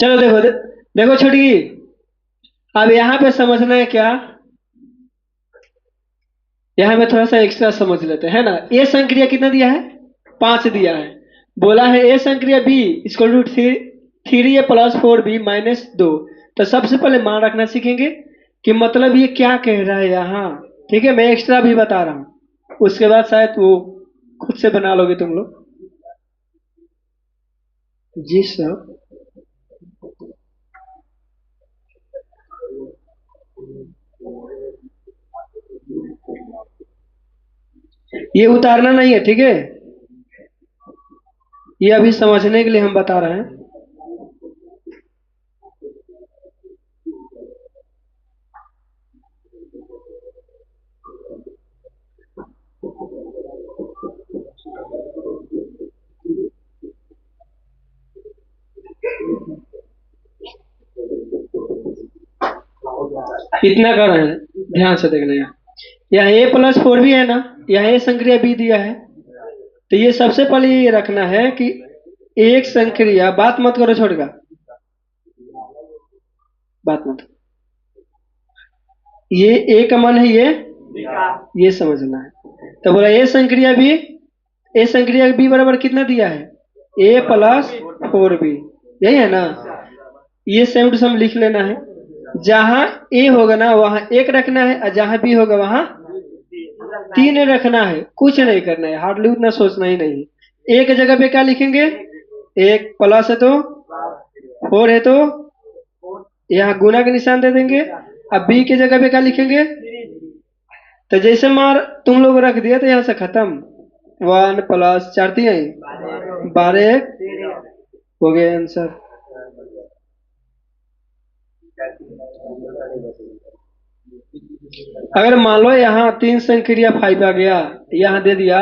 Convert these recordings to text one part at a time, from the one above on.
चलो देखो देखो छोटी, अब यहाँ पे समझना है क्या, यहाँ पे थोड़ा सा एक्स्ट्रा समझ लेते हैं, है ना। ए संक्रिया कितना दिया है, 5 दिया है। बोला है ए संक्रिया b equal to 3a plus 4b minus 2। तो सबसे पहले मान रखना सीखेंगे कि मतलब ये क्या कह रहा है यहाँ। ठीक है, मैं एक्स्ट्रा भी बता रहा हूँ, उसके बाद शायद वो खुद से बना लोगे तुम लोग। जी सर। ये उतारना नहीं है, ठीक है, ये अभी समझने के लिए हम बता रहे हैं। इतना कर रहे हैं, ध्यान से देखना। यहाँ ए प्लस 4 भी है ना, यहाँ ए संक्रिया बी दिया है। तो ये सबसे पहले ये रखना है कि एक संक्रिया, बात मत करो छोड़का, बात मत, ये ए का मान है ये समझना है। तो बोला ए संक्रिया बी, ए संक्रिया बी बराबर कितना दिया है, ए प्लस 4b, यही है ना। ये सेम टू सेम लिख लेना है, जहां ए होगा ना वहां एक रखना है, और जहां बी होगा वहां 3 रखना है। कुछ नहीं करना है, हार्डली उतना सोचना ही नहीं। एक जगह पे क्या लिखेंगे, एक प्लस है तो 4 है तो यहाँ गुना के निशान दे देंगे। अब बी की जगह पे क्या लिखेंगे, तो जैसे मार तुम लोग रख दिया तो यहाँ से खत्म। 1 प्लस 4 3 12 हो गया आंसर। अगर मान लो यहाँ 3 संक्रिया 5 आ गया, यहाँ दे दिया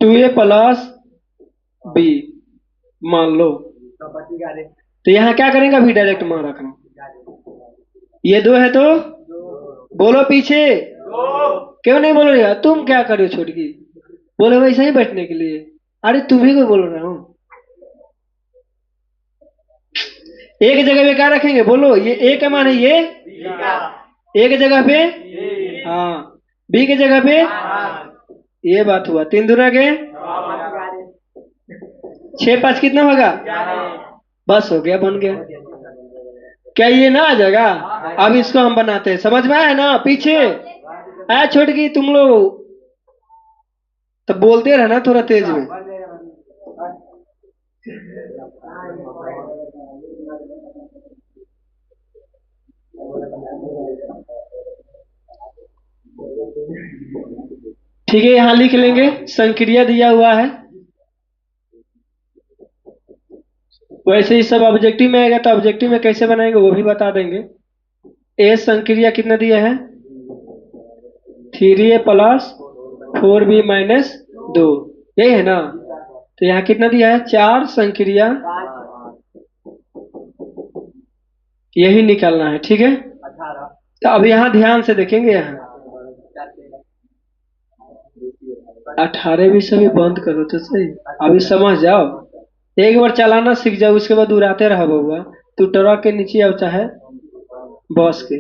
2a प्लस b, मान लो, तो यहाँ क्या करेंगे, अभी डायरेक्ट मान रखना। ये 2 है तो बोलो पीछे, क्यों नहीं बोल रहे हो तुम, क्या कर रहे हो छोटकी, बोले वैसे ही बैठने के लिए। अरे तुम्ही को बोल रहा हूँ। एक जगह पे क्या रखेंगे बोलो, ये ए का मान है ये, एक जगह पे, हाँ, बी की जगह पे, ये बात हुआ। 3 दूना के 6 5 कितना होगा, बस हो गया, बन गया। क्या ये ना आ जाएगा, अब इसको हम बनाते हैं, समझ में आया ना पीछे। आया छोटकी, तुम लोग तो बोलते रहना थोड़ा तेज में। ठीक है, यहाँ लिख लेंगे संक्रिया दिया हुआ है। वैसे ही सब ऑब्जेक्टिव में आएगा, तो ऑब्जेक्टिव में कैसे बनाएंगे वो भी बता देंगे। ए संक्रिया कितना दिया है, 3a प्लस 4b माइनस 2, यही है ना। तो यहाँ कितना दिया है, 4 संक्रिया, यही निकालना है, ठीक है। तो अब यहाँ ध्यान से देखेंगे, यहाँ 18 भी सभी बंद करो तो सही, अभी समझ जाओ, एक बार चलाना सीख जाओ, उसके बाद उड़ाते रहो बउआ। तू ट्रक के नीचे अब चाहे बस के।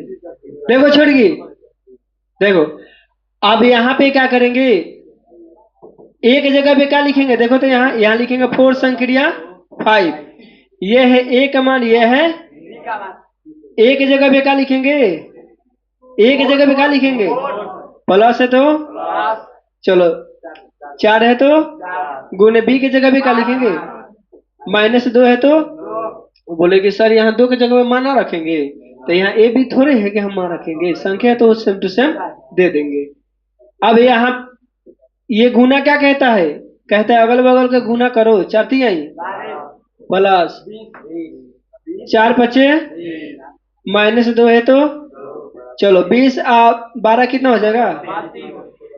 देखो छोड़गी, देखो अब यहाँ पे क्या करेंगे, एक जगह पे क्या लिखेंगे, देखो तो यहाँ लिखेंगे 4 संक्रिया 5, ये है ए का मान, ये है एक जगह पे क्या लिखेंगे, एक जगह पे क्या लिखेंगे, प्लस है तो चलो 4 है तो गुने बी की जगह पे क्या लिखेंगे, माइनस 2 है तो बोले कि सर यहाँ 2 की जगह पे माना रखेंगे, तो यहाँ ए भी थोड़े है कि हम मान रखेंगे, संख्या तो सेम टू सेम दे देंगे। अब यहाँ ये गुना क्या कहता है, कहता है अगल बगल का गुना करो, 4 3 प्लस 4 5 माइनस 2 है तो चलो 20 12 कितना हो जाएगा,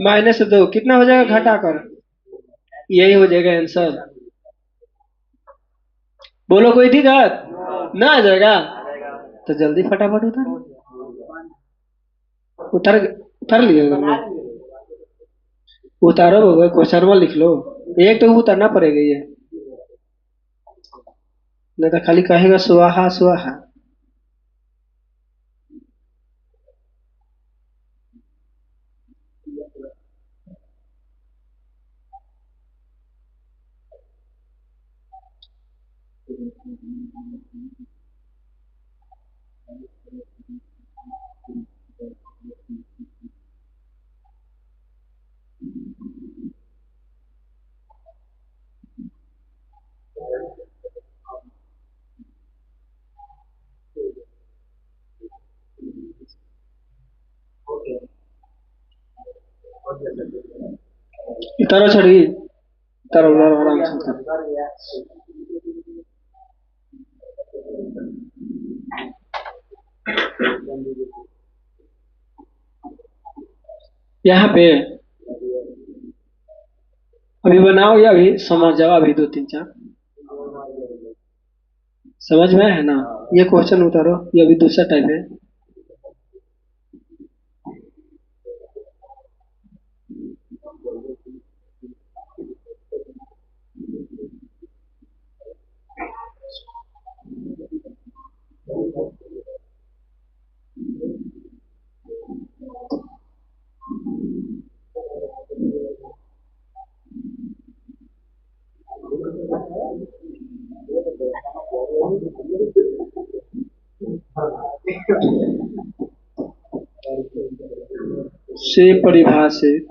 माइनस 2 कितना हो जाएगा घटाकर, यही हो जाएगा आंसर। बोलो कोई दिक्कत ना आ जाएगा, तो जल्दी फटाफट उतार उतार लिए तुम लोग, उतारो क्वेश्चन में लिख लो, एक तो उतारना पड़ेगा ये। नहीं तो खाली कहेगा स्वाहा स्वाहा। इतारो छड़ी, इतारो उतारो आराम से उतारो। यहाँ पे अभी बनाओ या अभी समझ जाओ, अभी दो तीन चार समझ में है ना। ये क्वेश्चन उतारो, ये अभी दूसरा टाइप है। से परिभाषित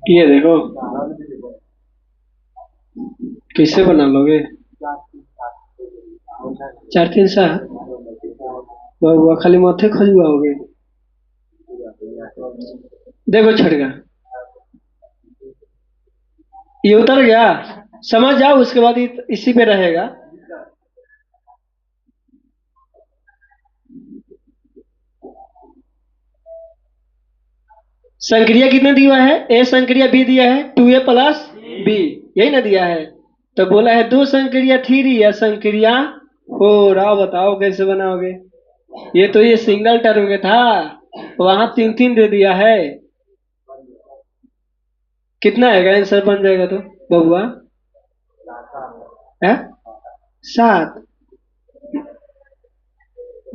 ये देखो कैसे बना लोगे। 4 3 7 बहुआ खाली माथे खजुआ हो गए। देखो छटका, ये उतर गया, समझ जाओ, उसके बाद इसी पे रहेगा। संक्रिया कितना दिया है, ए संक्रिया बी दिया है, 2a प्लस बी, यही ना दिया है। तो बोला है दो संक्रिया थ्री या संक्रिया फोर। आओ बताओ कैसे बनाओगे। ये तो ये सिंगल टर्म में था, वहां 3 3 दे दिया है। कितना आएगा आंसर बन जाएगा तो बबुआ है 7।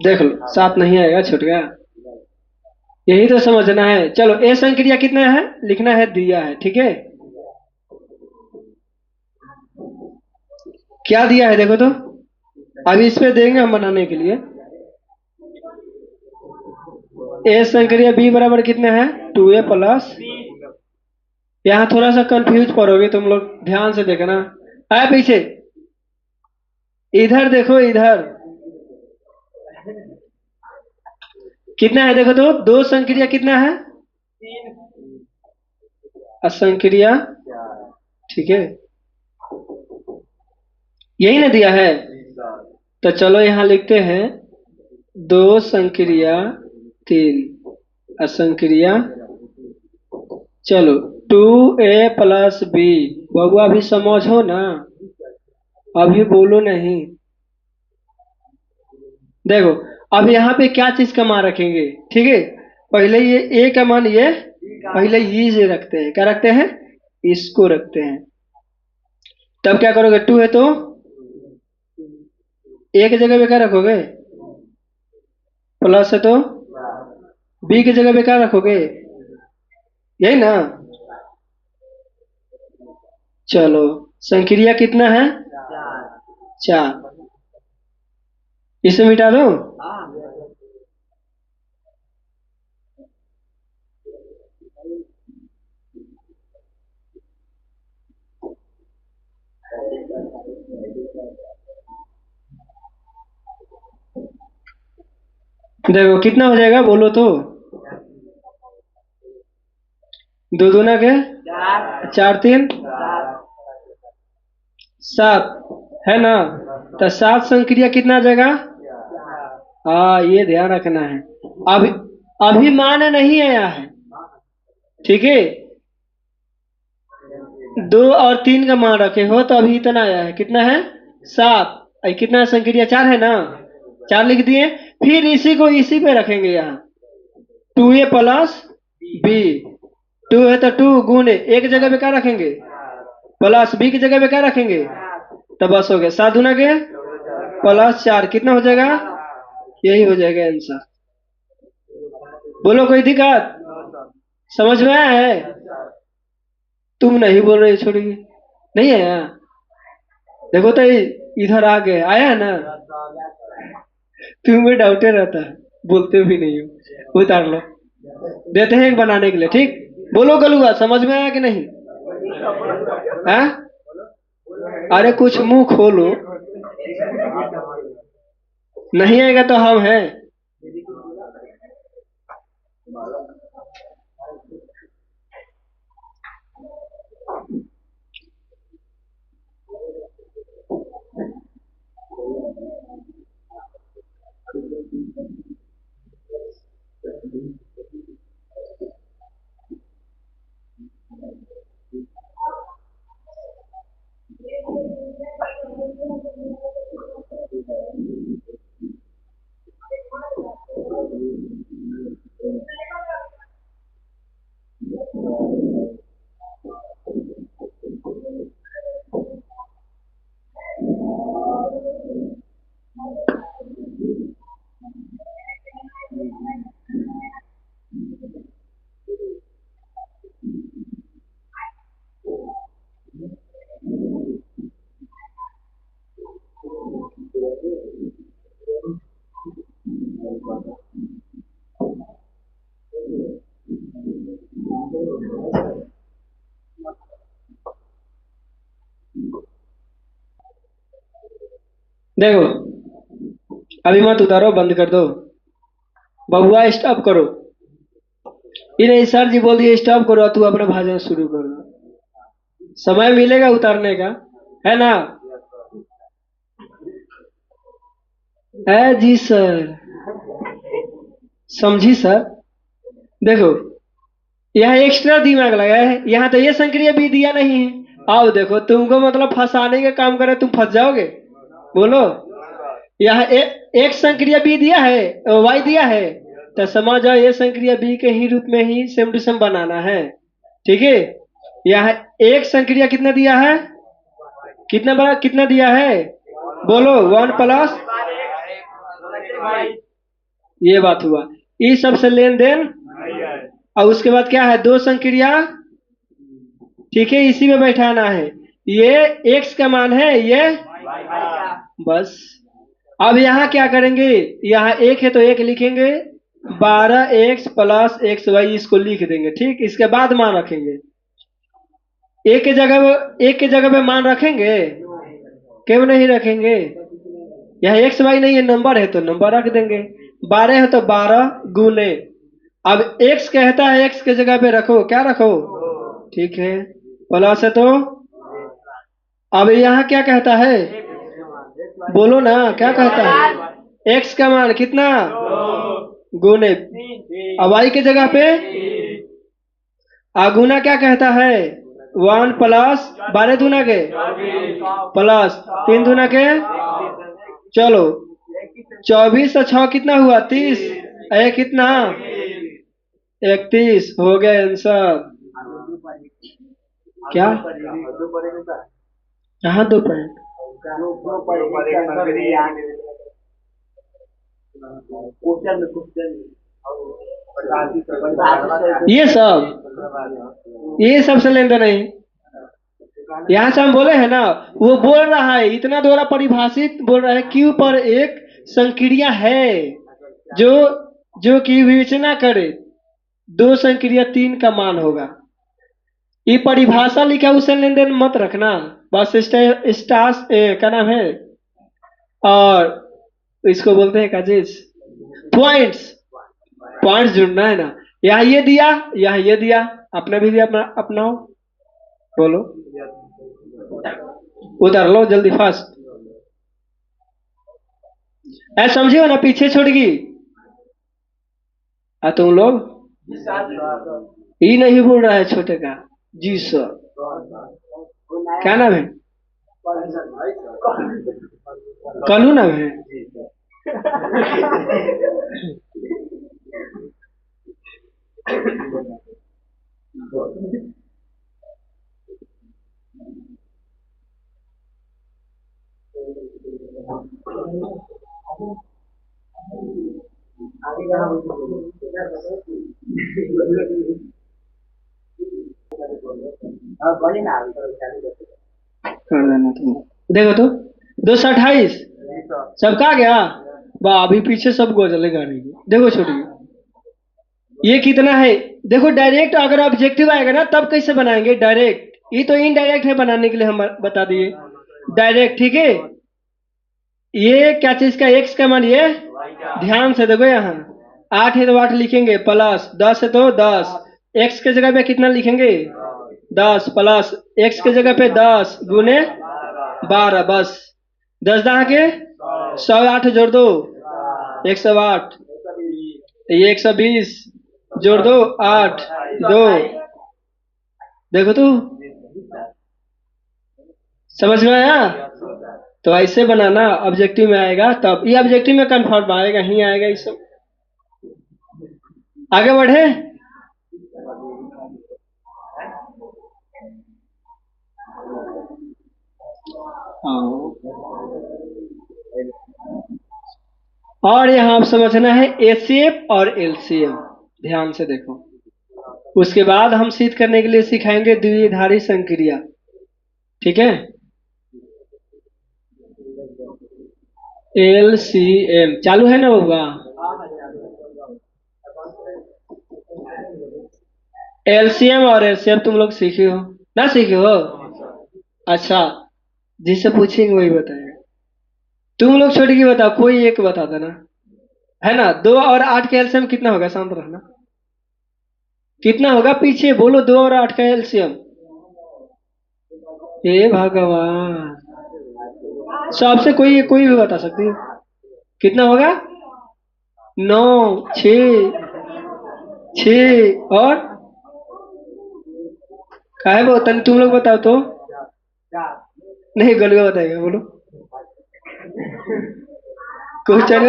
देख लो 7 नहीं आएगा, छूट गया। यही तो समझना है। चलो ए संक्रिया कितना है लिखना है, दिया है, ठीक है। क्या दिया है देखो तो, अभी इस पे देंगे हम बनाने के लिए। ए संक्रिया बी बराबर कितना है 2a प्लस। यहाँ थोड़ा सा कंफ्यूज पड़ोगे तुम लोग, ध्यान से देखना। आए पीछे, इधर देखो, इधर कितना है देखो तो, दो संक्रिया कितना है, असंक्रिया, ठीक है, यही ना दिया है। तो चलो यहाँ लिखते हैं दो संक्रिया 3 असंक्रिया। चलो 2a प्लस बी, बबुआ अभी समझो ना, अभी बोलो नहीं। देखो अब यहाँ पे क्या चीज का मान रखेंगे, ठीक है। पहले ये ए का मान, ये पहले ये से रखते हैं, क्या रखते हैं, इसको रखते हैं। तब क्या करोगे, 2 है तो ए की जगह पे क्या रखोगे, प्लस है तो बी की जगह पे क्या रखोगे, यही ना। चलो संक्रिया कितना है 4, इसे मिटा दो। देखो कितना हो जाएगा बोलो तो, दो दूना के 4 3 7 है ना। तो 7 संक्रिया कितना आ जाएगा, हाँ ये ध्यान रखना है। अभी अभी मान नहीं आया है, ठीक है। 2 और 3 का मान रखे हो तो अभी इतना आया है, कितना है 7। कितना संक्रिया 4 है ना, 4 लिख दिए। फिर इसी को इसी पे रखेंगे यहाँ, 2a प्लस बी। 2 है तो 2 गुने एक जगह पे क्या रखेंगे, प्लस बी की जगह पे क्या रखेंगे, तो बस हो गया 7 गुना के प्लस 4 कितना हो जाएगा, यही हो जाएगा आंसर। बोलो कोई दिक्कत, समझ में आया है? तुम नहीं बोल रहे, छोड़िए, नहीं आया? देखो तो इधर आ गए, आया है ना? तुम्हें डाउटे रहता है, बोलते भी नहीं हो। उतार लो, देते हैं एक बनाने के लिए, ठीक? बोलो गलुआ, समझ में आया कि नहीं? हाँ? अरे कुछ मुंह खोलो, नहीं आएगा तो हम हैं। देखो, अभी मत उतारो, बंद कर दो। बबुआ स्टॉप करो। ये नहीं, सर जी बोल दिए स्टॉप करो, तू अपना भाषण शुरू कर दो। समय मिलेगा उतारने का, है ना? है जी सर, समझी सर। देखो, यहाँ एक्स्ट्रा दिमाग लगा है, यहाँ तो ये संक्रिया भी दिया नहीं है। आओ देखो, तुमको मतलब फंसाने का काम करे, तुम फंस जाओगे। बोलो, यहाँ एक संक्रिया बी दिया है, वाई दिया है, तो समझ जाओ ये संक्रिया बी के ही रूप में ही सेम टू सेम बनाना है, ठीक है? यहाँ एक संक्रिया कितना दिया है, कितना बड़ा कितना दिया है, बोलो 1 प्लस, ये बात हुआ। इस सब से लेन देन, और उसके बाद क्या है, 2 संक्रिया, ठीक है, इसी में बैठाना है। ये x का मान है, ये बस। अब यहाँ क्या करेंगे, यहाँ 1 है तो 1 लिखेंगे, 12x प्लस एक्स वाई इसको लिख देंगे, ठीक? इसके बाद मान रखेंगे, एक के जगह पे मान रखेंगे, क्यों नहीं रखेंगे? यहाँ एक्स वाई नहीं है, नंबर है तो नंबर रख देंगे। 12 है तो 12 गुने, अब x कहता है x के जगह पे रखो, क्या रखो, ठीक है, प्लस है तो, अब यहाँ क्या कहता है, बोलो ना, क्या कहता है, x का मान कितना, गुने, अब y के जगह पे गुना क्या कहता है, 1 प्लस 12 दूना के प्लस 3 दूना के, चलो 24 और 6 कितना हुआ, 30, कितना, 31 हो गया आंसर। क्या यहाँ 2 पॉइंट, ये सब से लेन देन नहीं। यहाँ से हम बोले हैं ना, वो बोल रहा है इतना द्वारा परिभाषित, बोल रहा है क्यू पर एक संक्रिया है जो जो कि विवेचना करे 2 संक्रिया 3 का मान होगा। ये परिभाषा लिखा, उसे लेन देन मत रखना, बस स्टार्स क्या नाम है, और इसको बोलते हैं काजिज, पॉइंट्स, पॉइंट्स जुड़ना है ना। यहाँ ये दिया, यहाँ ये दिया, अपना भी दिया, अपनाओ, बोलो, उधर लो जल्दी फास्ट। ऐसा समझे हो ना, पीछे छोड़ गई तुम लोग, ये नहीं बोल रहा है छोटे का, जी सर, क्या नाम है, कलू ना है। कर देना तुम। देखो तो 228 सबका गया। वाह, अभी पीछे सब गोजले गाड़ी की। देखो छोटी, ये कितना है? देखो डायरेक्ट अगर ऑब्जेक्टिव आएगा ना तब कैसे बनाएंगे डायरेक्ट। ये तो इनडायरेक्ट है, बनाने के लिए हम बता दिए। डायरेक्ट ठीक है। ये क्या चीज का एक्स का मान, ये ध्यान से देखो यहाँ। 8 है तो 8 लिखेंगे, प्लस 10 है तो 10। एक्स के जगह पे कितना लिखेंगे? 10 प्लस एक्स के जगह पे 10 गुने 12, बस। 10 दहा के 108 जोड़ दो 108। ये 120 जोड़ दो 8 2। देखो तो समझ में आया? तो ऐसे बनाना, ऑब्जेक्टिव में आएगा तब। ये ऑब्जेक्टिव में कंफर्म आएगा, ही आएगा ये सब। आगे बढ़े। और यहाँ आप समझना है एचसीएफ और एलसीएम। ध्यान से देखो। उसके बाद हम सिद्ध करने के लिए सिखाएंगे द्विधारी संक्रिया। ठीक है। एलसीएम चालू है ना बबुआ? एलसीएम और एलसीएम तुम लोग सीखे हो ना? सीखे हो? अच्छा, जिससे पूछेंगे वही बताएगा। तुम लोग छोटी की बताओ, कोई एक बता देना, है ना? 2 और 8 का एलसीएम कितना होगा? शांत रहना। कितना होगा? पीछे बोलो। 2 और 8 का एलसीएम। हे भगवान, सबसे कोई कोई भी बता सकती है। कितना होगा? 9 6 6 और काहे वो तन तुम लोग बताओ तो। नहीं, गलुआ बताएगा, बोलो। क्वेश्चन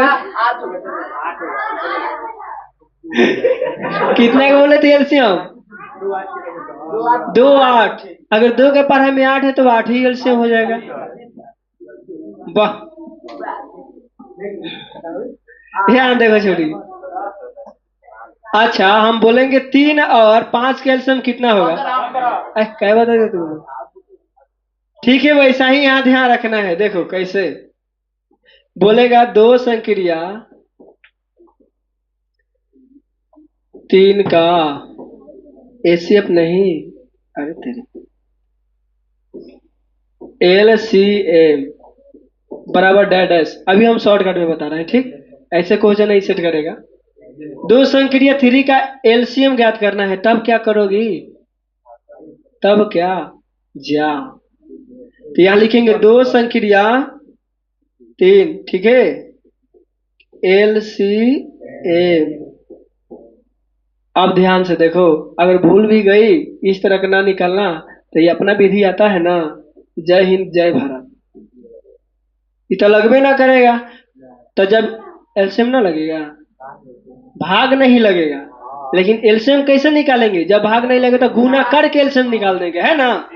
कितना का बोले थे एलसीएम? 2 8। अगर 2 के पढ़ाई में 8 है तो 8 ही एलसीएम हो जाएगा। वाह, ध्यान देखो छोटी। अच्छा, हम बोलेंगे 3 और 5 का एलसीएम कितना होगा? क्या बता दे तुम? ठीक है, वैसा ही यहाँ ध्यान रखना है। देखो कैसे बोलेगा। 2 संक्रिया 3 का एसीएफ नहीं, अरे तेरे, एलसीएम बराबर डैश डैश। अभी हम शॉर्टकट में बता रहे हैं, ठीक? ऐसे क्वेश्चन नहीं सेट करेगा। 2 संक्रिया 3 का एलसीएम ज्ञात करना है, तब क्या करोगी? तब क्या जा, तो यहां लिखेंगे 2 संक्रिया 3, ठीक है, एलसीएम। अब ध्यान से देखो, अगर भूल भी गई इस तरह का ना निकालना, तो ये अपना विधि आता है ना, जय हिंद जय भारत, ये तो लगबे ना करेगा। तो जब एलसीएम ना लगेगा, भाग नहीं लगेगा। लेकिन एलसीएम कैसे निकालेंगे? जब भाग नहीं लगे तो गुना करके एलसीएम निकाल देंगे, है ना?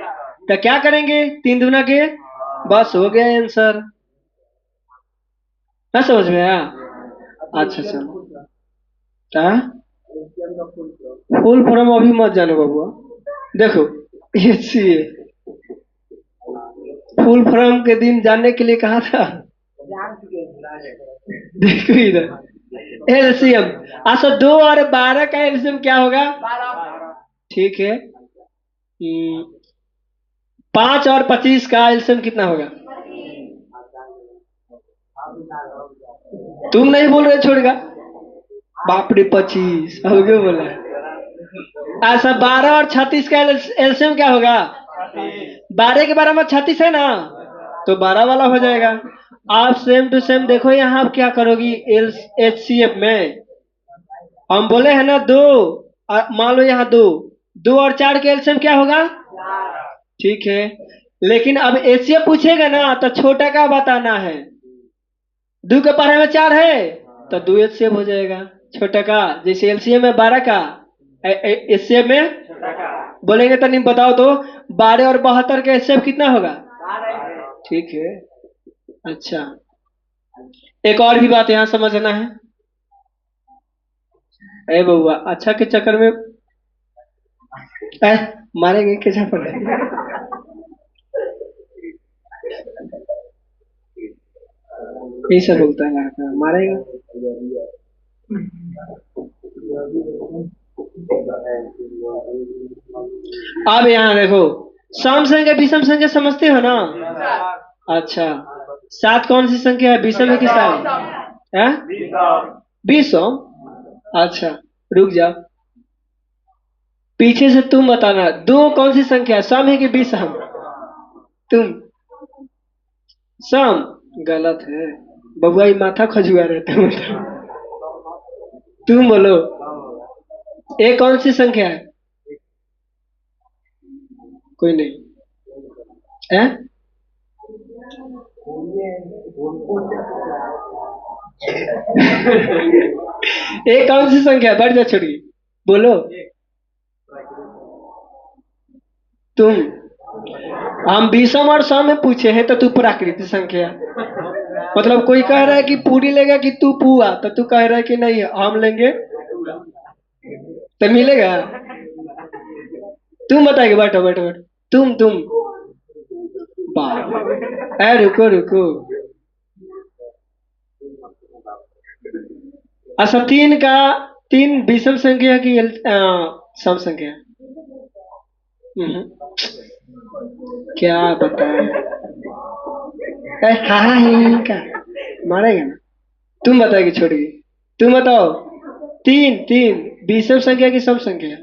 तो क्या करेंगे? 3 दूना के, बस हो गया आंसर। ना समझ में आया? अच्छा चलो, क्या फुल फॉर्म अभी मत जानो बाबू। देखो ये फुल फॉर्म के दिन जानने के लिए कहा था। देखो इधर एलसीएम। अच्छा, 2 और 12 का एलसीएम क्या होगा? ठीक है। 5 और 25 का एलसीएम कितना होगा? तुम नहीं बोल रहे, छोड़ेगा। बाप रे, 25 हो गया बोला। अच्छा, 12 और 36 का एलसीएम क्या होगा? 12 के 12 में 36 है ना, तो 12 वाला हो जाएगा। आप सेम टू सेम देखो, यहाँ आप क्या करोगी? एचसीएफ में हम बोले हैं ना 2, मान लो यहाँ 2 2 और 4 के एलसीएम क्या होगा? ठीक है। लेकिन अब एचसीएफ पूछेगा ना तो छोटा का बताना है। 2 के पढ़े में 4 है तो 2 एचसीएफ हो जाएगा छोटा का। जैसे एलसीएम में 12 का, एचसीएफ में बोलेंगे तो नहीं बताओ तो 12 और 72 का एचसीएफ कितना होगा? ठीक है। अच्छा, एक और भी बात यहाँ समझना है। अरे बउआ, अच्छा के चक्कर में मारेंगे कैसा पड़े। ऐसा बोलता है लड़का, मारेगा। अब यहाँ देखो, सम संख्या विषम संख्या समझते हो ना? अच्छा, 7 कौन सी संख्या है, विषम है कि सम है? विषम। अच्छा, रुक जाओ, पीछे से तुम बताना 2 कौन सी संख्या है, सम है कि विषम? तुम सम। गलत है बबुआ, ये माथा खजुआ रहता है तुम बोलो, एक कौन सी संख्या है? कोई नहीं है। एक कौन सी संख्या है, बढ़ जा छोड़ी, बोलो तुम। हम विषम और सम में पूछे हैं तो तू प्राकृतिक संख्या, मतलब कोई कह रहा है कि पूरी लेगा कि तू पुआ, तो तू कह रहा है कि नहीं हम लेंगे तो मिलेगा। तुम बताएगे, बैठो बैठो बैठो, तुम बाप, रुको रुको। अच्छा, 3 विषम संख्या की सम संख्या? हम्म, क्या बताए? हाँ का मारेगा ना। तुम बताएगी छोड़िए, तुम बताओ। 3 विषम संख्या की सम संख्या?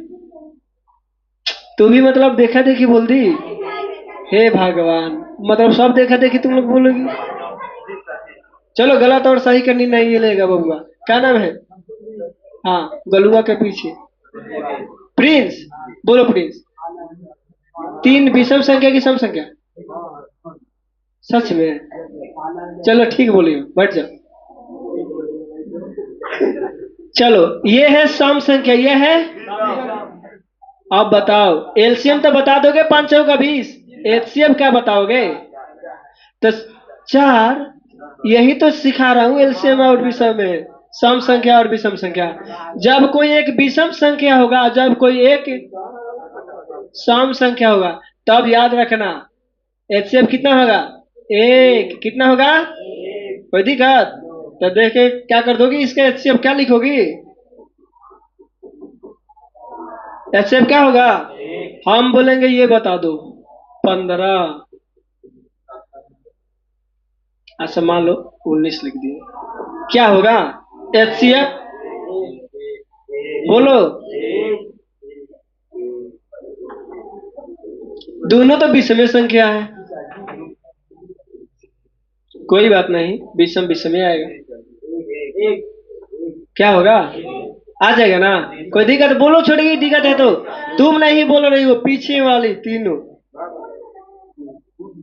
तू भी मतलब देखा देखी बोल दी। हे भगवान, मतलब सब देखा देखी तुम लोग बोलोगी। चलो, गलत और सही करनी नहीं ये लेगा बबुआ। क्या नाम है? हाँ, गलुआ के पीछे प्रिंस। बोलो प्रिंस, 3 विषम संख्या की सम संख्या? सच में? चलो ठीक बोलिए, बैठ जाओ। चलो, ये है सम संख्या, ये है। अब बताओ, एलसीएम तो बता दोगे 5 का 20, एचसीएफ क्या बताओगे? तो 4, यही तो सिखा रहा हूँ, एलसीएम और विषम में, सम संख्या और विषम संख्या। जब कोई एक विषम संख्या होगा, जब कोई एक सम संख्या होगा, तब याद रखना एचसीएफ कितना होगा? 1। कितना होगा? कोई दिक्कत? तो देख के क्या कर दोगी, इसका एचसीएफ क्या लिखोगी? एचसीएफ क्या होगा? हम बोलेंगे ये बता दो, 15। अच्छा, मान लो 19 लिख दिए, क्या होगा एचसीएफ? बोलो, दोनों तो विषम संख्या है। कोई बात नहीं, विषम विषम ही आएगा। क्या होगा? आ जाएगा ना, कोई दिक्कत? बोलो छोड़ेगी, दिक्कत है तो। तुम नहीं बोल रही हो, पीछे वाली तीनों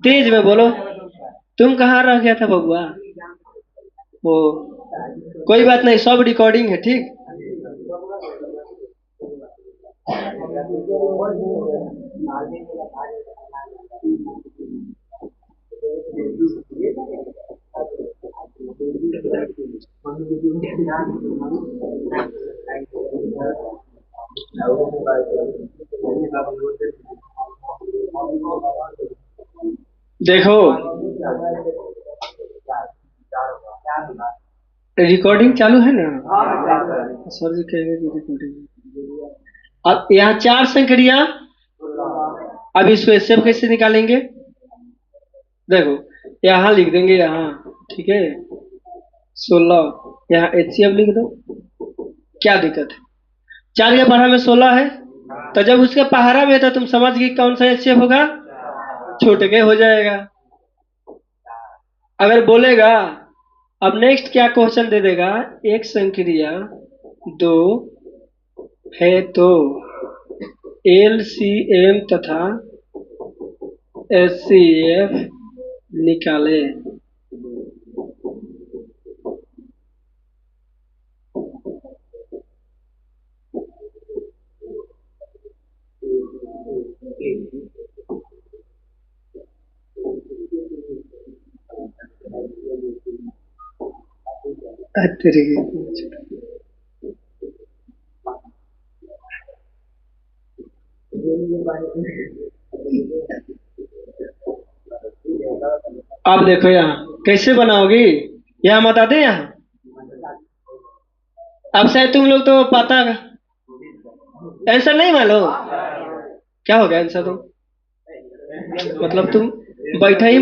तेज में बोलो। तुम कहाँ रह गया था बबुआ? वो कोई बात नहीं, सब रिकॉर्डिंग है, ठीक। देखो, रिकॉर्डिंग चालू है ना? सर जी कहेंगे कि रिकॉर्डिंग। अब यहाँ 4 संख्या, अब इसको एचसीएफ कैसे निकालेंगे? देखो, यहाँ लिख देंगे, यहाँ ठीक है 16, यहाँ एचसीएफ लिख दो, क्या दिक्कत है? 4 के पहाड़ा में 16 है, तो जब उसके पहाड़ा में था तुम समझ गई कौन सा एचसीएफ होगा? छोटे के हो जाएगा। अगर बोलेगा, अब नेक्स्ट क्या क्वेश्चन दे देगा, एक संक्रिया 2 है तो एलसीएम तथा HCF निकाले। तेरे अब देखो यहाँ कैसे बनाओगी, यहाँ बता दे यहाँ। अब शायद तुम लोग तो पता आंसर नहीं मालूम। क्या हो गया आंसर तुम, मतलब तुम बैठे ही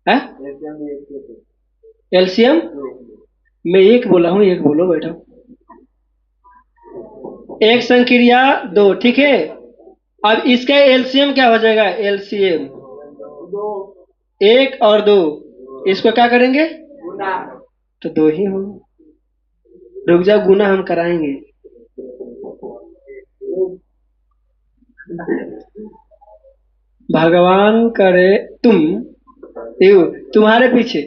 है। एलसीएम मैं एक बोला हूँ, एक बोलो बैठा। एक संक्रिया दो, ठीक है। अब इसका एलसीएम क्या हो जाएगा, एलसीएम एक और दो, इसको क्या करेंगे, तो दो ही हो। रुक जाओ, गुना हम कराएंगे। भगवान करे तुम यू तुम्हारे पीछे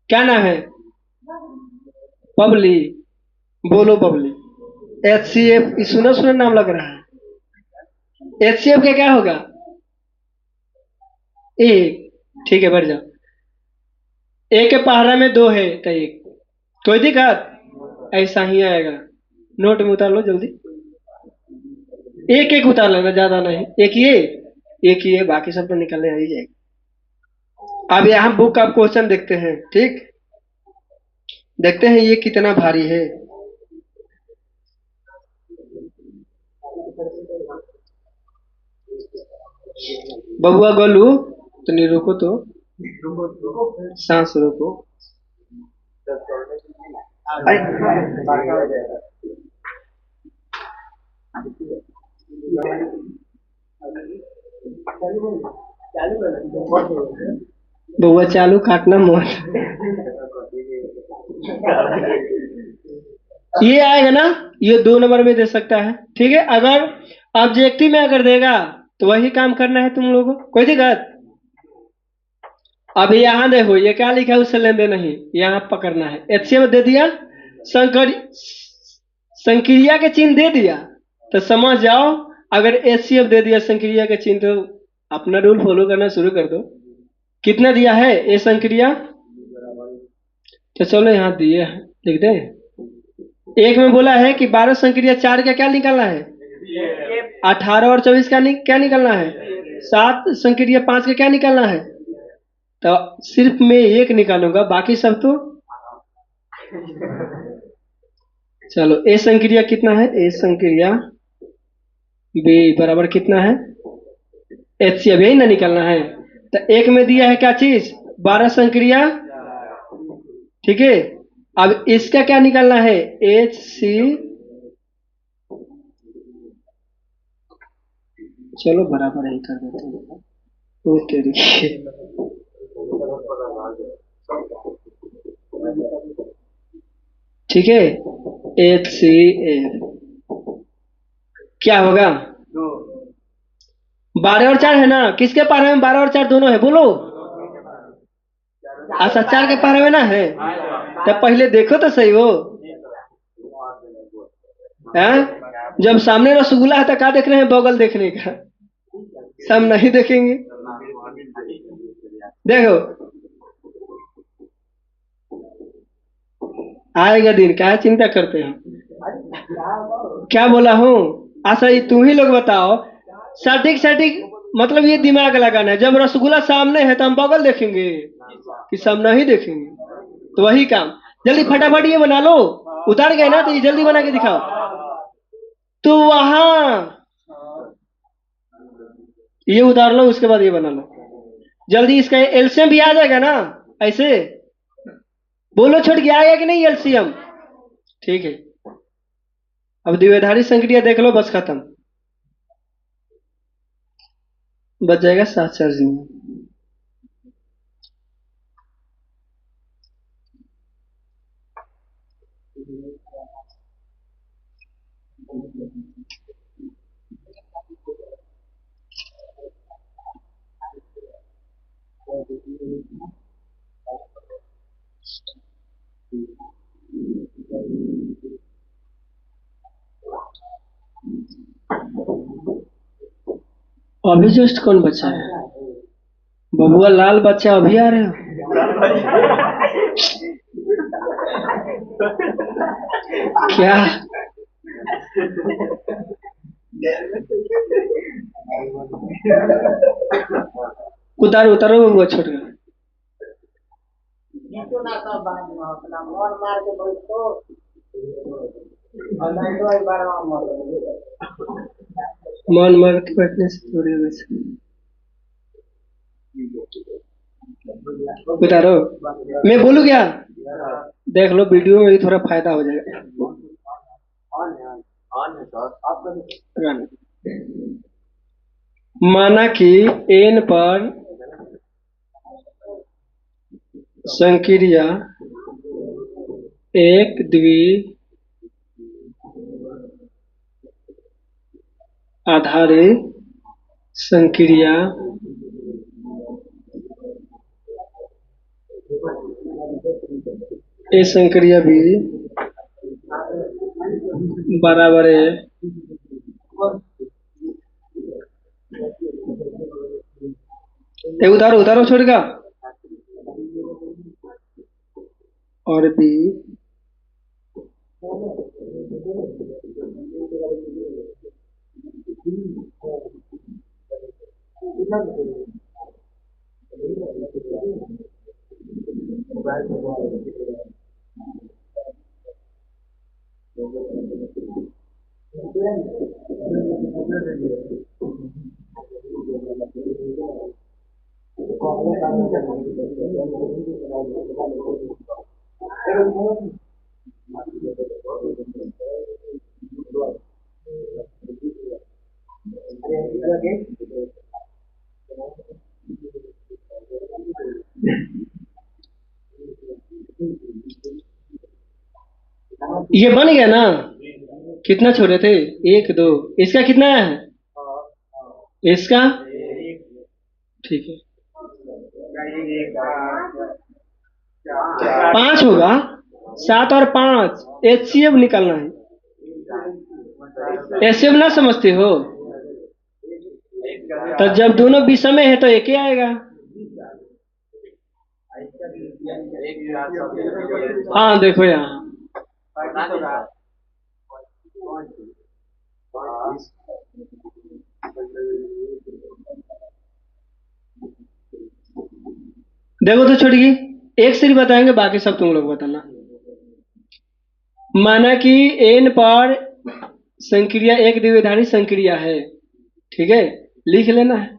क्या नाम है, बबली, बोलो बबली। एच सी एफ सुना सुना नाम लग रहा है। एच सी एफ का क्या होगा, एक, ठीक है बैठ जाओ। एक के पहरा में दो है तो एक, कोई दिक्कत, ऐसा ही आएगा। नोट में उतार लो जल्दी, एक एक उतार लेना, ज्यादा नहीं, एक ही है, बाकी सब तो निकलने आ ही जाएगा। अब यहाँ बुक का क्वेश्चन देखते हैं, ठीक। देखते हैं ये कितना भारी है। बबुआ गोलू, तो नहीं रुको तो, सांस रोको। अरे बउआ चालू काटना मत। ये आएगा ना, ये 2 नंबर में दे सकता है, ठीक है। अगर ऑब्जेक्टिव में अगर देगा तो वही काम करना है तुम लोगों को, कोई दिक्कत। अब यहाँ देखो ये क्या लिखा है, उससे लेन देन नहीं, यहाँ पकड़ना है। एचसीएफ दे दिया, संकर संक्रिया के चिन्ह दे दिया, तो समझ जाओ। अगर एचसीएफ दे दिया संक्रिया के चिन्ह, तो अपना रूल फॉलो करना शुरू कर दो। कितना दिया है ए संक्रिया, तो चलो यहाँ दिए हैं, लिख दे। एक में बोला है कि 12 संक्रिया 4 का क्या निकालना है, 18 और 24 का क्या निकालना है, 7 संक्रिया 5 का क्या निकालना है। तो सिर्फ मैं एक निकालूंगा, बाकी सब तो चलो। ए संक्रिया कितना है, ए संक्रिया बी बराबर कितना है, एच सी अब यही ना निकालना है। तो एक में दिया है क्या चीज, 12 संक्रिया, ठीक है। अब इसका क्या निकालना है, एच सी, चलो बराबर ही कर देते हैं। ओ तेरी, ठीक है। एच सी एफ क्या होगा, 12 और 4 है ना, किसके पारे में 12 और 4 दोनों है, बोलो। अच्छा 4 के पारे में ना है, तब पहले देखो तो सही हो, हैं। जब सामने रसगुल्ला है तो क्या देख रहे हैं, बगल देखने का, सब नहीं देखेंगे। देखो आएगा दिन, क्या चिंता करते हैं। क्या बोला हूँ, अच्छा ये तुम ही लोग बताओ। सटीक सटीक मतलब ये दिमाग लगाना है, जब रसगुल्ला सामने है तो हम बगल देखेंगे कि सब नहीं देखेंगे, तो वही काम। जल्दी फटाफट ये बना लो, उतार गए ना तो ये जल्दी बना के दिखाओ। तो वहां ये उतार लो, उसके बाद ये बना लो जल्दी। इसका एलसीएम भी आ जाएगा ना, ऐसे बोलो, छूट गया आएगा कि नहीं एलसीएम, ठीक है। अब द्विआधारी संक्रिया देख लो, बस खत्म, बच जाएगा 7 चार्जिंग। अभी जस्ट कौन बच्चा है? बबुआ लाल बच्चा अभी आ रहे हो क्या? उतारो उतारो बबुआ छोड़ कर। मन मार के बैठने से थोड़ी होगा ऐसे। उतारो। मैं बोलूँ क्या? देख लो वीडियो में भी थोड़ा फायदा हो जाएगा। माना कि एन पर संक्रिया एक द्वि आधारी संक्रिया ए संक्रिया भी बराबर है उतारो उतारो छोड़ेगा और भी ये बन गया ना? कितना छोड़े थे? एक दो। इसका कितना है? इसका ठीक है 5 होगा। 7 और 5 एचसीएफ निकालना है। एचसीएफ ना समझते हो तो जब दोनों विषम है तो एक ही आएगा। हाँ देखो यहाँ देखो तो छोड़िए एक से ही बताएंगे बाकी सब तुम लोग बताना। माना कि एन पर संक्रिया एक द्विआधारी संक्रिया है। ठीक है लिख लेना है।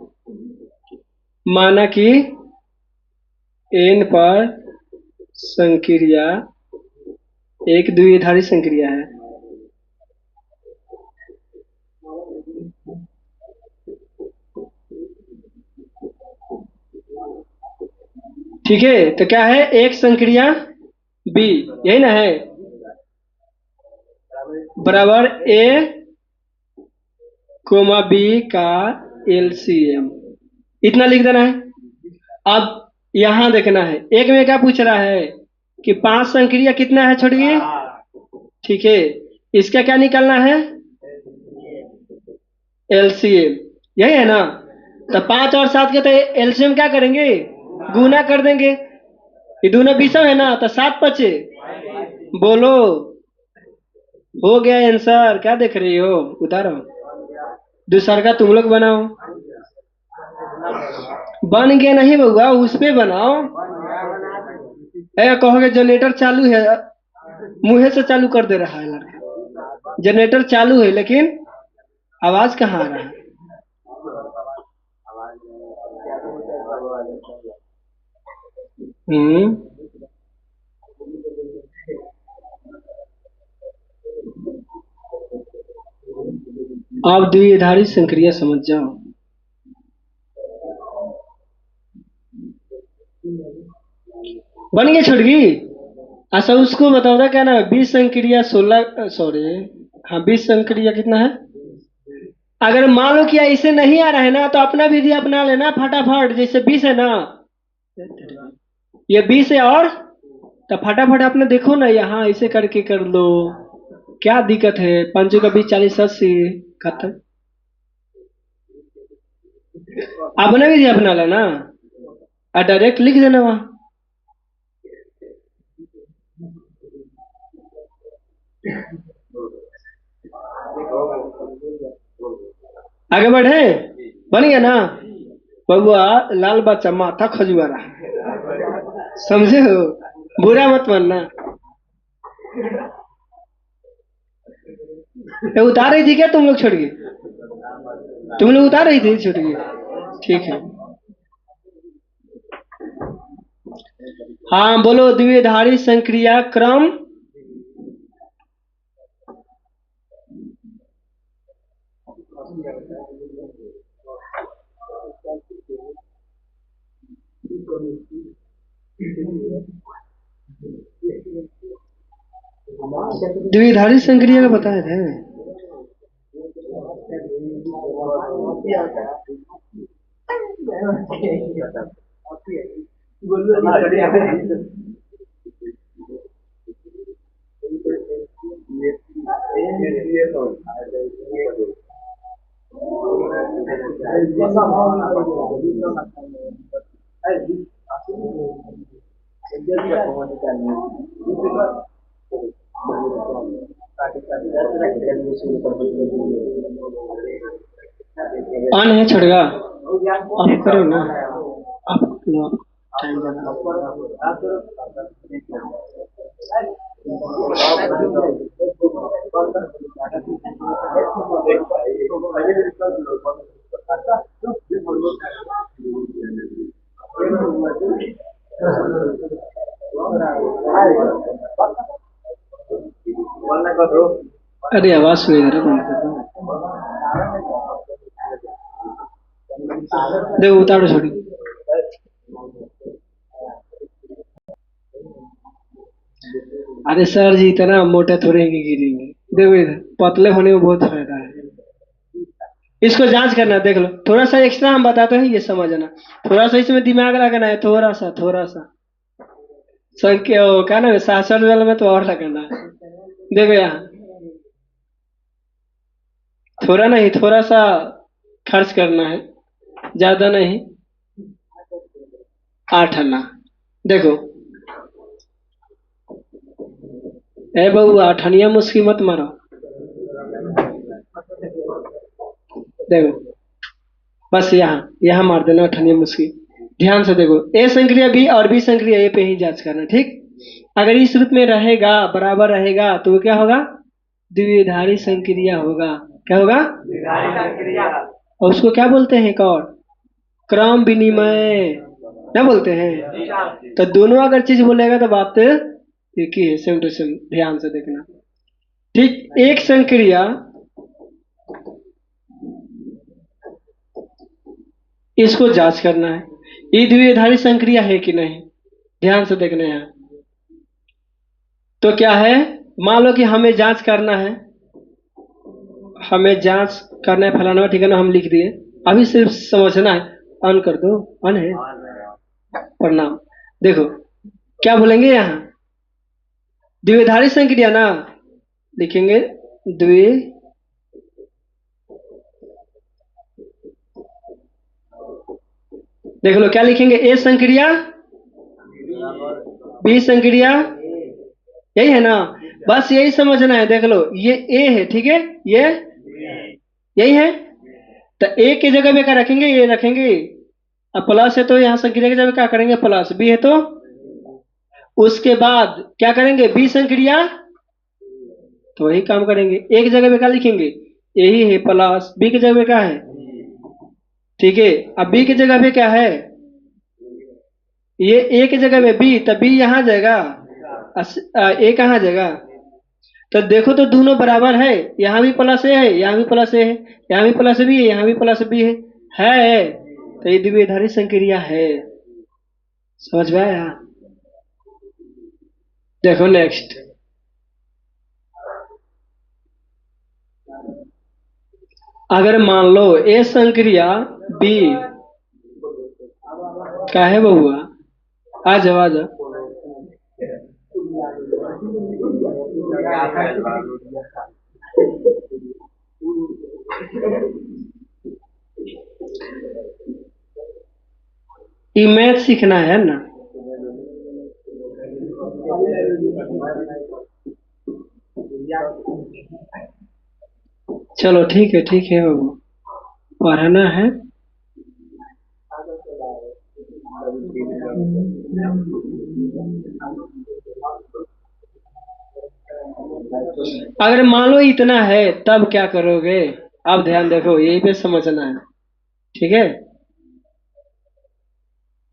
माना कि एन पर संक्रिया एक द्विआधारी संक्रिया है। ठीक है तो क्या है? एक संक्रिया बी यही ना है बराबर ए कोमा बी का एलसीएम। इतना लिख देना है। अब यहां देखना है एक में क्या पूछ रहा है कि 5 संक्रिया कितना है छोड़िए। ठीक है इसका क्या निकालना है? एलसीएम यही है ना? तो 5 और 7 के तो एलसीएम क्या करेंगे? गुना कर देंगे। ये दोनों विषम है ना तो 7 बचे। बोलो हो गया आंसर। क्या देख रही हो? उतारो दूसरा का तुम लोग बनाओ। बन गया नहीं बउआ उस पे बनाओ। कहोगे जनरेटर चालू है मुंह से चालू कर दे रहा है लड़का। जनरेटर चालू है लेकिन आवाज कहाँ आ रहा है? आप द्विआधारी संक्रिया समझ जाओ। बन गया छोड़गी। अच्छा उसको बताओ था क्या ना 20 संक्रिया 16 सॉरी हाँ 20 संक्रिया कितना है? अगर मान लो कि ऐसे नहीं आ रहा है ना तो अपना विधि अपना लेना फटाफट। जैसे 20 है ना ये 20 है और तो फटाफट अपने देखो ना यहाँ ऐसे करके कर लो। क्या दिक्कत है? 5 का 20 40 80 खत्म। अपना भी अपना ला ना, और डायरेक्ट लिख देना वहां। आगे बढ़े, बन गया ना बबुआ। लाल बच्चा माथा खजुआ रहा, समझे हो, बुरा मत मानना। ये उतार रही थी क्या तुम लोग छोड़ के? तुम लोग उतार रही थी छोड़ के? ठीक है। हाँ बोलो, द्विधारी संक्रिया क्रम। द्विधारी संक्रिया का बताए थे। ऑन है छोड़ेगा, आप करो ना, आप टाइम ज्यादा। अरे आवाज सुने जरा, बंद कर दो। देखो उतारो छोड़ी। अरे सर जी इतना मोटा थोड़े ही गिरेंगे, देखो इधर पतले होने में बहुत फायदा है। इसको जांच करना, देख लो थोड़ा सा एक्स्ट्रा हम बताते हैं, ये समझना। थोड़ा सा इसमें दिमाग लगाना है, थोड़ा सा संख्या क्या ना, शासन वाले में तो और लगाना है। देखो यहाँ थोड़ा नहीं, थोड़ा सा खर्च करना है, ज्यादा नहीं। 8 आना, देखो ए बबू, 8 मुस्की मत मारो। देखो बस यहाँ यहाँ मार देना 8 मुस्की। ध्यान से देखो, ए संक्रिया बी और बी संक्रिया ए पे ही जांच करना, ठीक। अगर इस रूप में रहेगा, बराबर रहेगा, तो क्या होगा? द्विधारी संक्रिया होगा। क्या होगा? और उसको क्या बोलते हैं एक और? क्रम विनिमय क्या बोलते हैं? तो दोनों अगर चीज बोलेगा तो बात एक ही है, सेम टू सेम। ध्यान से देखना, ठीक। एक संक्रिया इसको जांच करना है, ये द्विधारी संक्रिया है कि नहीं। ध्यान से देखना है। तो क्या है, मान लो कि हमें जांच करना है, फलाना ठिकाना हम लिख दिए। अभी सिर्फ समझना है। ऑन कर दो, ऑन है। प्रणाम। देखो क्या बोलेंगे यहाँ, द्विधारी संक्रिया ना, लिखेंगे द्वि, देख लो क्या लिखेंगे, ए संक्रिया बी संक्रिया, यही है ना। बस यही समझना है, देख लो ये ए है, ठीक है, ये यही है। तो ए की जगह पे क्या रखेंगे, ये रखेंगे। अब प्लस है तो यहाँ संक्रिया की जगह क्या करेंगे, प्लस। बी है तो उसके बाद क्या करेंगे, बी संक्रिया, तो वही काम करेंगे। एक जगह पे क्या लिखेंगे, यही है प्लस, बी की जगह पे क्या है, ठीक है। अब बी की जगह पे क्या है, ये ए की जगह पे बी, तब बी यहाँ जाएगा, ए कहाँ जाएगा। तो देखो तो दोनों बराबर है, यहाँ भी प्लस ए है, यहाँ भी प्लस ए है, यहाँ भी प्लस बी है, यहाँ भी प्लस बी है। तो ये द्विधारी संक्रिया है। समझ में आया? देखो नेक्स्ट, अगर मान लो ए संक्रिया बी का है बबुआ, आ जाओ आ जाओ। ये मैथ सीखना है ना। चलो ठीक है बाबू, पढ़ना है। अगर मान लो इतना है तब क्या करोगे? अब ध्यान देखो, यही पे समझना है। ठीक है,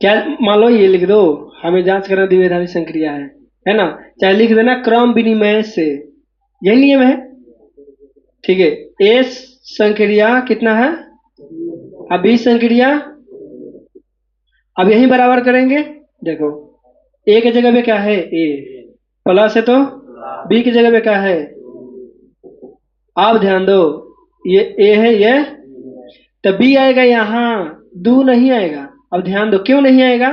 क्या मान लो ये लिख दो, हमें जांच करना द्विआधारी संक्रिया है ना। चाहे लिख देना क्रम विनिमय से, यही नियम है। ठीक है, ए संक्रिया कितना है, अब बी संक्रिया, अब यही बराबर करेंगे। देखो ए की जगह पे क्या है, ए प्लस है तो बी की जगह पे क्या है। अब ध्यान दो, ये ए है ये, तो बी आएगा यहाँ, दो नहीं आएगा। अब ध्यान दो क्यों नहीं आएगा।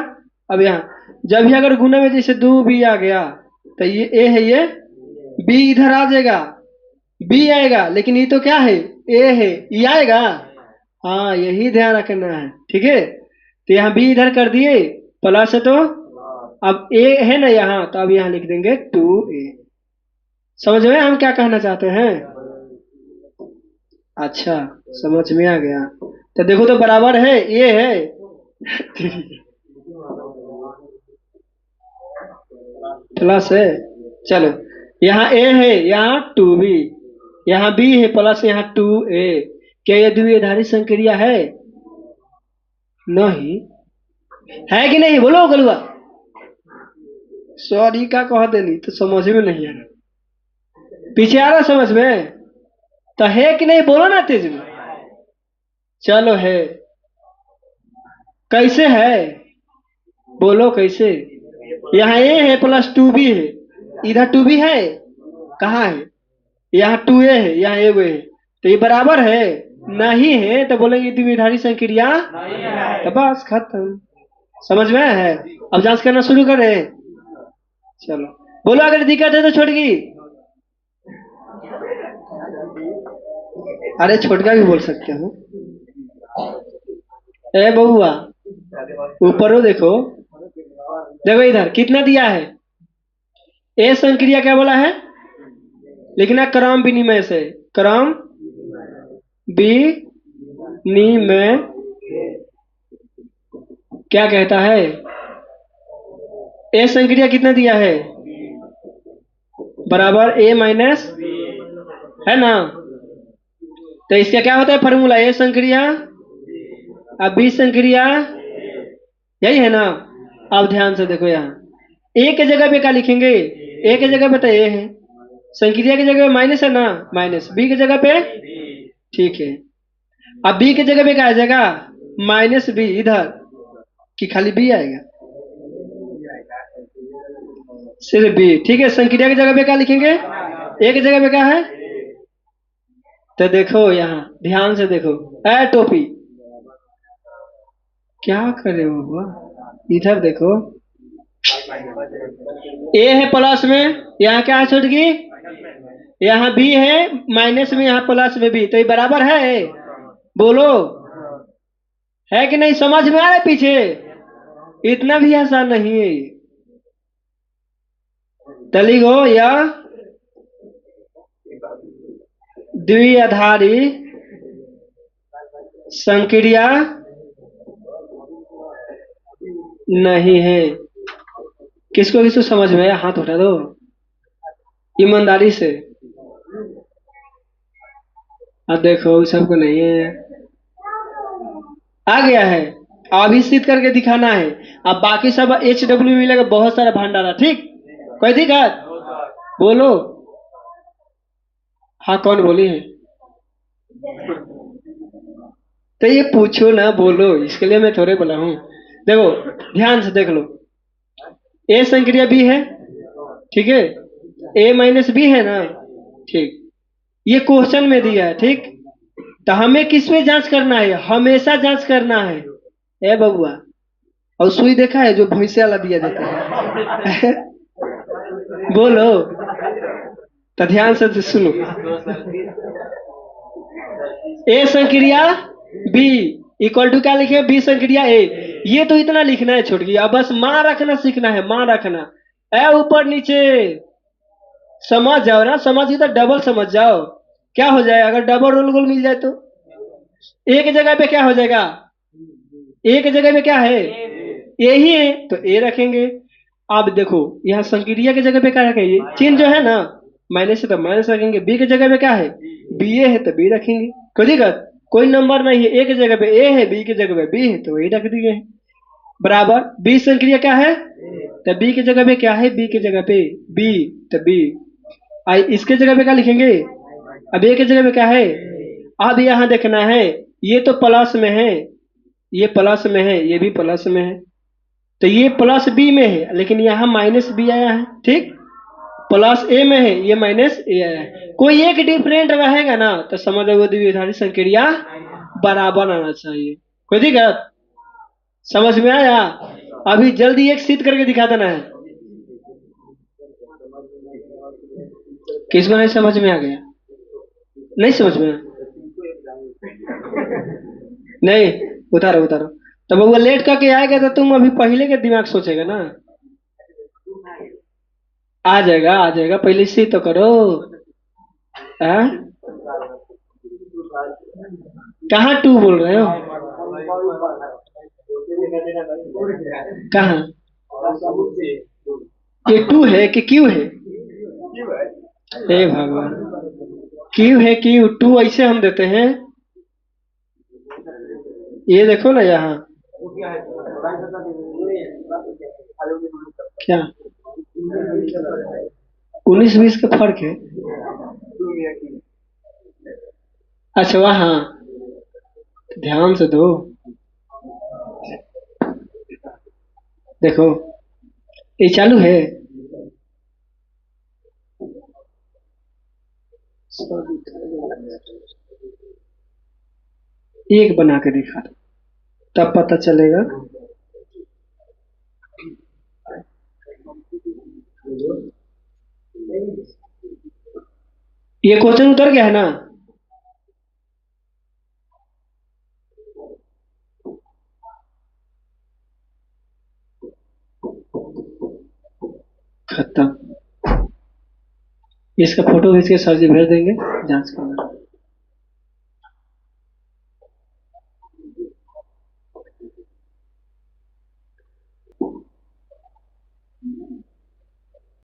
अब यहाँ जब भी अगर गुना में जैसे दो बी आ गया, तो ये ए है ये, बी इधर आ जाएगा, बी आएगा, लेकिन ये तो क्या है, ए है, ये आएगा। हाँ यही ध्यान रखना है। ठीक है, तो यहाँ बी इधर कर दिए, प्लस है तो अब ए है ना यहाँ, तो अब यहाँ लिख देंगे 2a। समझ में हम क्या कहना चाहते हैं? अच्छा, समझ में आ गया। तो देखो तो बराबर है, ये है प्लस है। चलो यहाँ ए है, यहाँ 2b, यहाँ b है प्लस यहाँ 2a। क्या ये द्विआधारी संक्रिया है? नहीं है कि नहीं, बोलो गलुआ। सॉरी का कह देनी तो समझ में नहीं आ रहा, पीछे आ रहा समझ में तो है कि नहीं, बोलो ना तेज में। चलो है, कैसे है बोलो कैसे। यहाँ ए है प्लस 2b है, इधर 2b है, कहाँ है, यहाँ 2a है, यहाँ ए है, तो ये बराबर है। नहीं है तो बोलेंगे द्विआधारी संक्रिया, तो बस खत्म। समझ में है? अब जांच करना शुरू करें। चलो बोलो, अगर दिक्कत है तो छोटकी, अरे छोटका भी बोल सकते हो। ए बउआ, ऊपर हो देखो, देखो इधर कितना दिया है। ए संक्रिया क्या बोला है, लिखना क्रम विनिमय से, क्रम विनिमय क्या कहता है। ए संक्रिया कितना दिया है, बराबर ए माइनस, है ना। तो इसका क्या होता है फॉर्मूला, ए संक्रिया अब बी संक्रिया, यही है ना। अब ध्यान से देखो, यहाँ ए के जगह पे क्या लिखेंगे, ए के जगह पे तो ए है, संक्रिया की जगह पे माइनस है ना, माइनस, बी की जगह पे, ठीक है। अब बी की जगह पे क्या आ जाएगा, माइनस बी, इधर कि खाली बी आएगा, सिर्फ बी। ठीक है, संक्रिया की जगह पे क्या लिखेंगे, ए की जगह पे क्या है। तो देखो यहाँ ध्यान से देखो, ए टोपी क्या करे बाबा, इधर देखो, ए है प्लस में, यहाँ क्या है छोटकी, यहाँ बी है माइनस में, यहाँ प्लस में बी, तो ये बराबर है, बोलो है कि नहीं। समझ में आ रहा है पीछे, इतना भी आसान नहीं है। तली गो या द्विआधारी संक्रिया नहीं है। किसको किसको समझ में आया हाथ उठा दो ईमानदारी से। अब देखो सबको नहीं है, आ गया है, अभी सिद्ध करके दिखाना है। अब बाकी सब HW मिलेगा, बहुत सारा भंडारा। ठीक, कोई दिक्कत बोलो। हाँ कौन बोली है, तो ये पूछो ना, बोलो, इसके लिए मैं थोड़े बोला हूँ। देखो ध्यान से देख लो, ए संक्रिया बी है, ठीक है, ए माइनस बी है ना, ठीक, ये क्वेश्चन में दिया है। ठीक, तो हमें किस में जांच करना है, हमेशा जांच करना है। ए बबुआ, और सुई देखा है जो भैंसे वाला दिया जाता है बोलो, तो ध्यान से सुनो, ए संक्रिया बी, इक्वल टू क्या लिखे, बी संक्रिया ए। ये तो इतना लिखना है छूट गया, अब बस माँ रखना सीखना है, माँ रखना ए ऊपर नीचे। समझ जाओ ना, समझ तो डबल समझ जाओ। क्या हो जाए अगर डबल रोल गोल मिल जाए तो? एक जगह पे क्या हो जाएगा, एक जगह पे क्या है, ए ही है तो ए रखेंगे। अब देखो यहाँ संक्रिया की जगह पे क्या रखेंगे, चिन्ह जो है ना माइनस है तो माइनस रखेंगे, बी की जगह पे क्या है, बी ए है तो बी रखेंगे। कोई दिक्कत, कोई नंबर नहीं है, ए की जगह पे ए है, बी की जगह पे बी है तो वही रख दिए हैं। बराबर बी संक्रिया क्या है, तो बी की जगह पे क्या है, बी की जगह पे बी तो बी। आई इसके जगह पे क्या लिखेंगे, अब ए की जगह पे क्या है। अब यहाँ देखना है, ये तो प्लस में है, ये प्लस में है, ये भी प्लस में है, तो ये प्लस बी में है लेकिन यहाँ माइनस बी आया है, ठीक। प्लस ए में है, ये माइनस ए आया है, कोई एक डिफरेंट रहेगा ना तो समझ लो वो द्विआधारी संक्रिया बराबर आना चाहिए। कोई दिक्कत, समझ में आया? अभी जल्दी एक सिद्ध करके दिखा देना है। किसको नहीं समझ में आ गया, नहीं समझ में आया? नहीं, उतारो उतारो। तो बउआ लेट करके आएगा तो तुम अभी पहले के दिमाग सोचेगा ना। आ जाएगा आ जाएगा, पहले से तो करो। हाँ, कहाँ टू बोल रहे हो, कहाँ, ये टू है कि क्यू है? हे भगवान, क्यू है, क्यू टू ऐसे हम देते हैं। ये देखो ना यहाँ, क्या 19-20 का फर्क है। अच्छा वहाँ ध्यान से दो, देखो ये चालू है, एक बना के दिखा दो तब पता चलेगा। ये क्वेश्चन उतर गया है ना? खत्म। इसका फोटो खींच के सर जी भेज देंगे, जांच करना।